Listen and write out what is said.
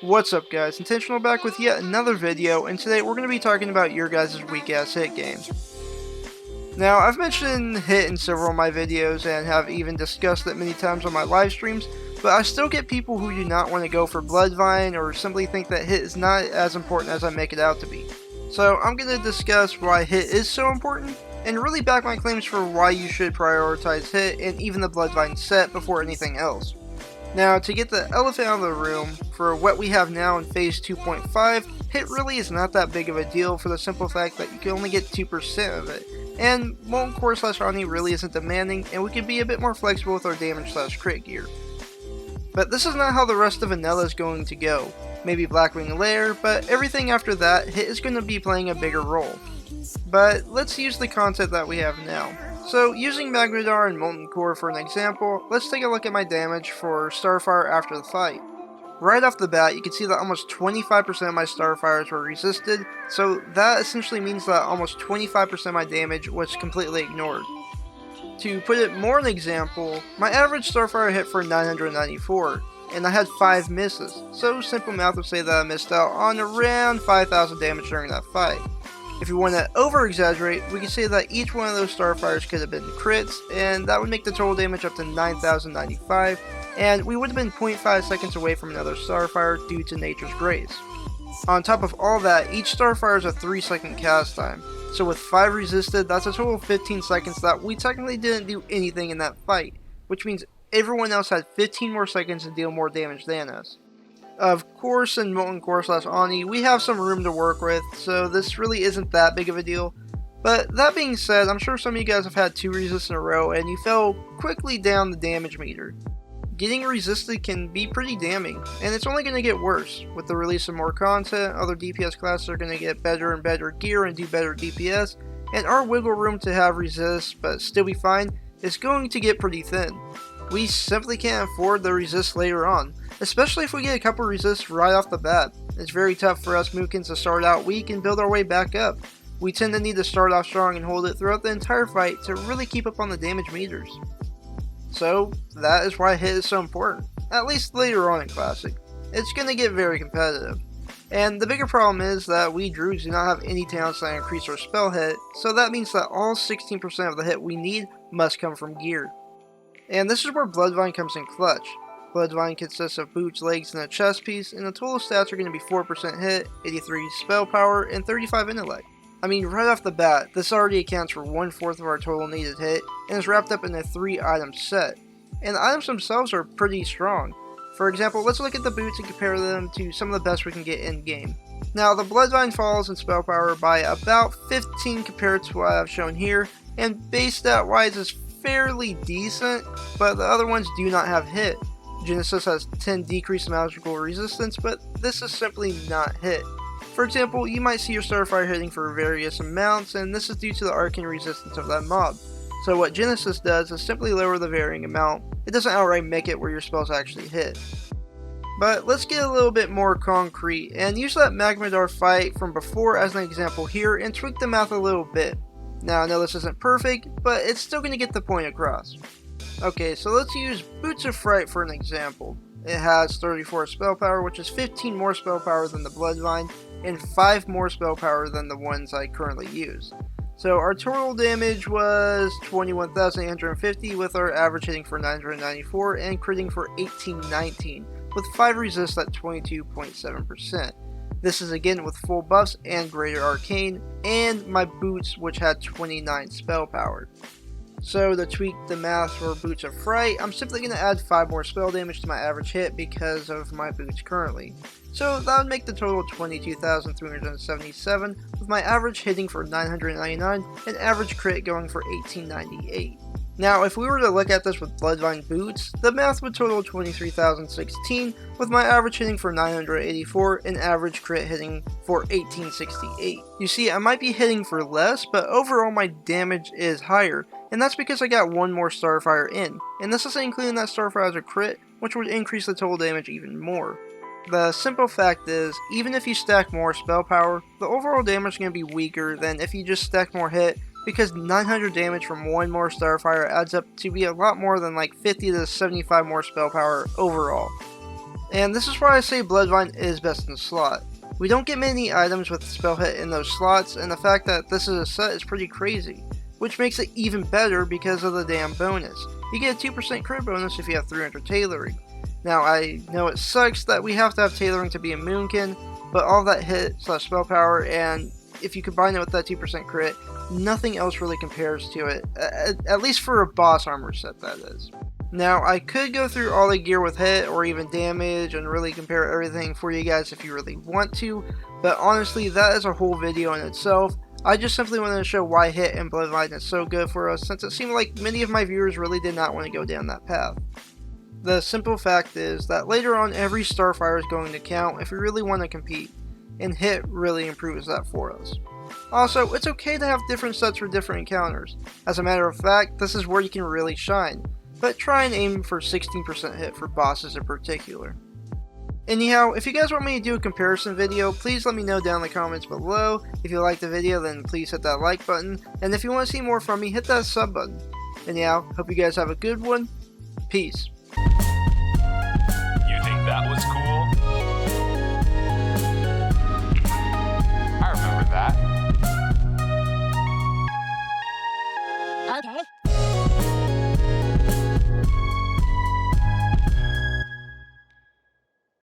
What's up guys, Intentional back with yet another video, and today we're going to be talking about your guys' weak ass hit game. Now, I've mentioned hit in several of my videos and have even discussed it many times on my live streams, but I still get people who do not want to go for Bloodvine or simply think that hit is not as important as I make it out to be. So I'm going to discuss why hit is so important, and really back my claims for why you should prioritize hit and even the Bloodvine set before anything else. Now, to get the elephant out of the room, for what we have now in Phase 2.5, hit really is not that big of a deal for the simple fact that you can only get 2% of it, and Molten Core / Omni really isn't demanding, and we can be a bit more flexible with our damage / crit gear. But this is not how the rest of Vanilla is going to go. Maybe Blackwing Lair, but everything after that, hit is going to be playing a bigger role. But let's use the content that we have now. So, using Magmadar and Molten Core for an example, let's take a look at my damage for Starfire after the fight. Right off the bat, you can see that almost 25% of my Starfires were resisted, so that essentially means that almost 25% of my damage was completely ignored. To put it more in example, my average Starfire hit for 994, and I had 5 misses, so simple math would say that I missed out on around 5,000 damage during that fight. If you want to over-exaggerate, we can say that each one of those Starfires could have been crits, and that would make the total damage up to 9,095, and we would have been 0.5 seconds away from another Starfire due to Nature's Grace. On top of all that, each Starfire is a 3-second cast time, so with 5 resisted, that's a total of 15 seconds that we technically didn't do anything in that fight, which means everyone else had 15 more seconds to deal more damage than us. Of course, in Molten Core / Omni, we have some room to work with, so this really isn't that big of a deal. But that being said, I'm sure some of you guys have had 2 resists in a row and you fell quickly down the damage meter. Getting resisted can be pretty damning, and it's only going to get worse. With the release of more content, other DPS classes are going to get better and better gear and do better DPS, and our wiggle room to have resist but still be fine is going to get pretty thin. We simply can't afford the resist later on, especially if we get a couple resists right off the bat. It's very tough for us Moonkins to start out weak and build our way back up. We tend to need to start off strong and hold it throughout the entire fight to really keep up on the damage meters. So, that is why hit is so important, at least later on in Classic. It's going to get very competitive. And the bigger problem is that we Druids do not have any talents that increase our spell hit, so that means that all 16% of the hit we need must come from gear. And this is where Bloodvine comes in clutch. Bloodvine consists of boots, legs, and a chest piece, and the total stats are going to be 4% hit, 83 spell power, and 35 intellect. I mean, right off the bat, this already accounts for 1/4 of our total needed hit, and is wrapped up in a 3-item set. And the items themselves are pretty strong. For example, let's look at the boots and compare them to some of the best we can get in-game. Now, the Bloodvine falls in spell power by about 15 compared to what I've shown here, and base stat-wise is fairly decent, but the other ones do not have hit. Genesis has 10 decreased magical resistance, but this is simply not hit. For example, you might see your Starfire hitting for various amounts, and this is due to the arcane resistance of that mob. So what Genesis does is simply lower the varying amount. It doesn't outright make it where your spells actually hit. But let's get a little bit more concrete, and use that Magmadar fight from before as an example here, and tweak the math a little bit. Now, I know this isn't perfect, but it's still going to get the point across. Okay, so let's use Boots of Fright for an example. It has 34 spell power, which is 15 more spell power than the Bloodvine, and 5 more spell power than the ones I currently use. So our total damage was 21,850, with our average hitting for 994 and critting for 1819, with 5 resists at 22.7%. This is again with full buffs and greater arcane, and my boots, which had 29 spell power. So to tweak the math for Boots of Fright, I'm simply going to add 5 more spell damage to my average hit because of my boots currently. So that would make the total 22,377, with my average hitting for 999 and average crit going for 1898. Now, if we were to look at this with Bloodvine boots, the math would total 23,016, with my average hitting for 984 and average crit hitting for 1868. You see, I might be hitting for less, but overall my damage is higher, and that's because I got 1 more Starfire in, and this isn't including that Starfire as a crit, which would increase the total damage even more. The simple fact is, even if you stack more spell power, the overall damage is going to be weaker than if you just stack more hit, because 900 damage from 1 more Starfire adds up to be a lot more than like 50 to 75 more spell power overall. And this is why I say Bloodvine is best in slot. We don't get many items with SpellHit in those slots, and the fact that this is a set is pretty crazy, which makes it even better because of the damn bonus. You get a 2% crit bonus if you have 300 tailoring. Now I know it sucks that we have to have tailoring to be a Moonkin, but all that hit slash spell power, and if you combine it with that 2% crit, nothing else really compares to it, at least for a boss armor set, that is. Now, I could go through all the gear with hit or even damage and really compare everything for you guys if you really want to, but honestly, that is a whole video in itself. I just simply wanted to show why hit and Bloodvine is so good for us, since it seemed like many of my viewers really did not want to go down that path. The simple fact is that later on, every stafire is going to count if we really want to compete, and hit really improves that for us. Also, it's okay to have different sets for different encounters. As a matter of fact, this is where you can really shine, but try and aim for 16% hit for bosses in particular. Anyhow, if you guys want me to do a comparison video, please let me know down in the comments below. If you liked the video, then please hit that like button, and if you want to see more from me, hit that sub button. Anyhow, hope you guys have a good one. Peace. You think that was cool? I remember that. Okay.